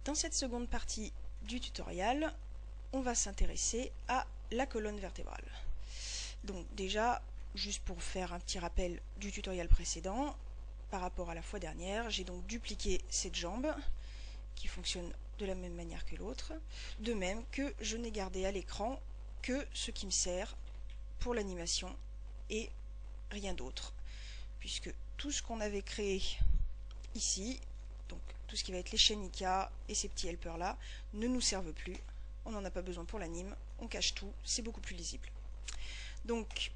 Dans cette seconde partie du tutoriel, on va s'intéresser à la colonne vertébrale. Donc déjà, juste pour faire un petit rappel du tutoriel précédent, par rapport à la fois dernière, j'ai donc dupliqué cette jambe qui fonctionne de la même manière que l'autre, de même que je n'ai gardé à l'écran que ce qui me sert pour l'animation et rien d'autre, puisque tout ce qu'on avait créé ici, donc tout ce qui va être les chaînes IK et ces petits helpers là, ne nous servent plus, on n'en a pas besoin pour l'anime, on cache tout, c'est beaucoup plus lisible. Donc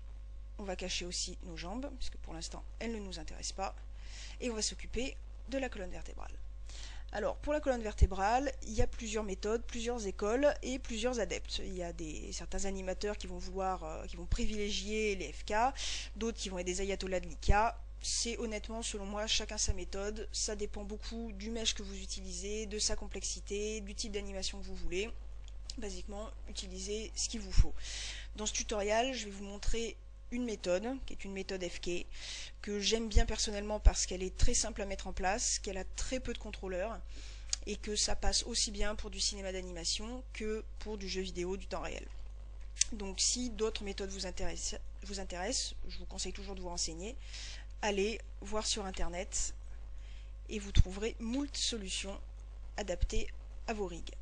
on va cacher aussi nos jambes, puisque pour l'instant elles ne nous intéressent pas, et on va s'occuper de la colonne vertébrale. Alors pour la colonne vertébrale, il y a plusieurs méthodes, plusieurs écoles et plusieurs adeptes. Il y a certains animateurs qui vont qui vont privilégier les FK, d'autres qui vont être des ayatollahs de l'IK. C'est honnêtement, selon moi, chacun sa méthode. Ça dépend beaucoup du mesh que vous utilisez, de sa complexité, du type d'animation que vous voulez. Basiquement, utilisez ce qu'il vous faut. Dans ce tutoriel, je vais vous montrer une méthode, qui est une méthode FK, que j'aime bien personnellement parce qu'elle est très simple à mettre en place, qu'elle a très peu de contrôleurs, et que ça passe aussi bien pour du cinéma d'animation que pour du jeu vidéo du temps réel. Donc si d'autres méthodes vous intéressent, je vous conseille toujours de vous renseigner. Allez voir sur internet et vous trouverez moult solutions adaptées à vos rigs.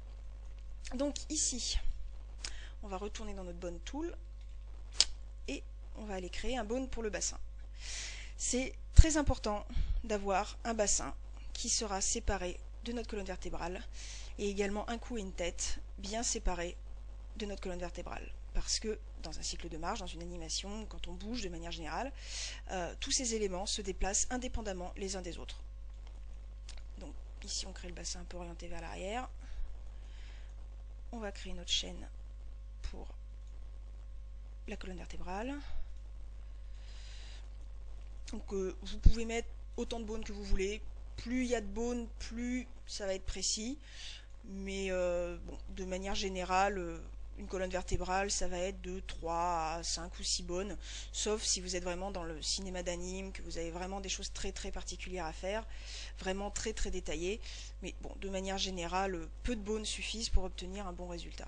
Donc ici, on va retourner dans notre bone tool et on va aller créer un bone pour le bassin. C'est très important d'avoir un bassin qui sera séparé de notre colonne vertébrale et également un cou et une tête bien séparés de notre colonne vertébrale. Parce que dans un cycle de marche, dans une animation, quand on bouge de manière générale, tous ces éléments se déplacent indépendamment les uns des autres. Donc ici on crée le bassin un peu orienté vers l'arrière. On va créer notre chaîne pour la colonne vertébrale. Donc vous pouvez mettre autant de bones que vous voulez. Plus il y a de bones, plus ça va être précis. Mais bon, de manière générale, une colonne vertébrale, ça va être de 3 à 5 ou 6 bones, sauf si vous êtes vraiment dans le cinéma d'anime, que vous avez vraiment des choses très très particulières à faire, vraiment très très détaillées. Mais bon, de manière générale, peu de bones suffisent pour obtenir un bon résultat.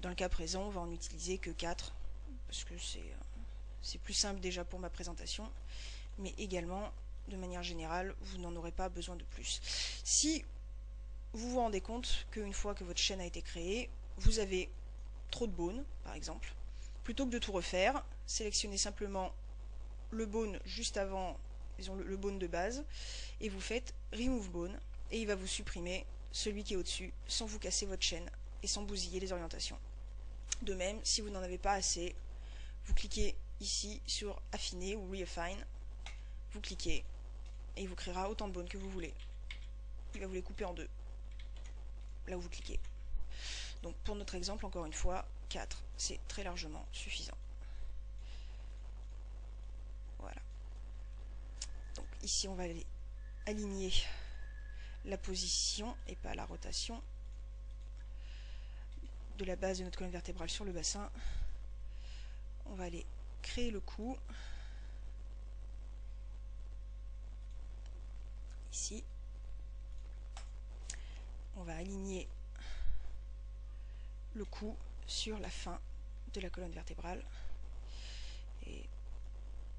Dans le cas présent, on va en utiliser que 4, parce que c'est plus simple déjà pour ma présentation, mais également, de manière générale, vous n'en aurez pas besoin de plus. Si vous vous rendez compte qu'une fois que votre chaîne a été créée, vous avez trop de bones, par exemple, plutôt que de tout refaire, sélectionnez simplement le bone juste avant, disons le bone de base, et vous faites Remove Bone, et il va vous supprimer celui qui est au-dessus, sans vous casser votre chaîne et sans bousiller les orientations. De même, si vous n'en avez pas assez, vous cliquez ici sur Affiner ou Refine, vous cliquez, et il vous créera autant de bones que vous voulez. Il va vous les couper en deux, là où vous cliquez. Donc pour notre exemple, encore une fois, 4, c'est très largement suffisant. Voilà. Donc ici, on va aller aligner la position et pas la rotation de la base de notre colonne vertébrale sur le bassin. On va aller créer le cou. Ici. On va aligner le cou sur la fin de la colonne vertébrale. Et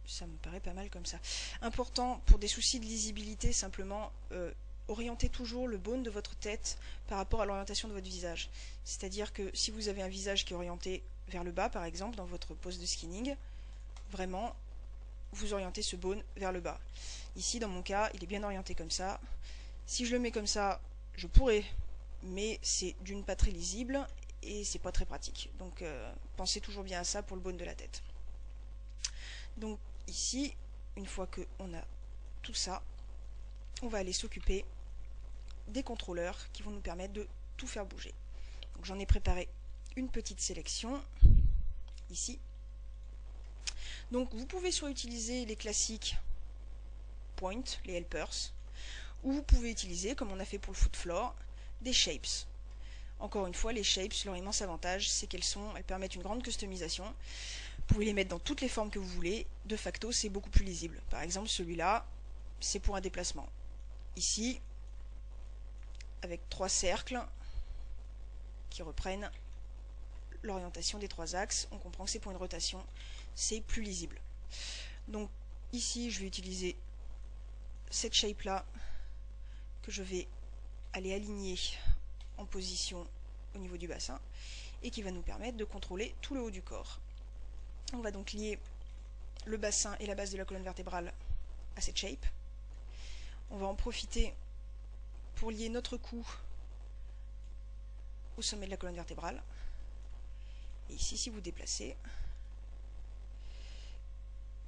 ça me paraît pas mal comme ça. Important, pour des soucis de lisibilité, simplement, orientez toujours le bone de votre tête par rapport à l'orientation de votre visage. C'est-à-dire que si vous avez un visage qui est orienté vers le bas, par exemple, dans votre pose de skinning, vraiment, vous orientez ce bone vers le bas. Ici, dans mon cas, il est bien orienté comme ça. Si je le mets comme ça, je pourrais, mais c'est d'une pas très lisible et c'est pas très pratique. Donc pensez toujours bien à ça pour le bone de la tête. Donc ici, une fois qu'on a tout ça, on va aller s'occuper des contrôleurs qui vont nous permettre de tout faire bouger. Donc j'en ai préparé une petite sélection ici. Donc vous pouvez soit utiliser les classiques point, les helpers, ou vous pouvez utiliser, comme on a fait pour le foot floor, des shapes. Encore une fois, les shapes, leur immense avantage, c'est elles permettent une grande customisation. Vous pouvez les mettre dans toutes les formes que vous voulez. De facto, c'est beaucoup plus lisible. Par exemple, celui-là, c'est pour un déplacement. Ici, avec 3 cercles qui reprennent l'orientation des 3 axes. On comprend que c'est pour une rotation, c'est plus lisible. Donc ici je vais utiliser cette shape là que je vais aller aligner en position au niveau du bassin et qui va nous permettre de contrôler tout le haut du corps. On va donc lier le bassin et la base de la colonne vertébrale à cette shape. On va en profiter pour lier notre cou au sommet de la colonne vertébrale. Et ici, si vous déplacez,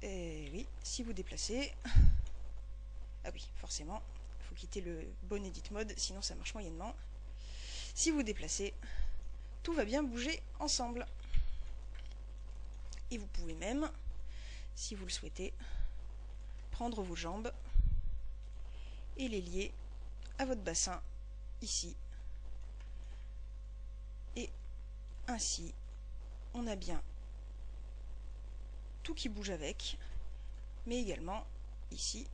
si vous déplacez, ah oui, forcément, il faut quitter le bon edit mode, sinon ça marche moyennement. Si vous déplacez, tout va bien bouger ensemble. Et vous pouvez même, si vous le souhaitez, prendre vos jambes et les lier à votre bassin ici. Et ainsi, on a bien tout qui bouge avec, mais également ici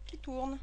qui tourne.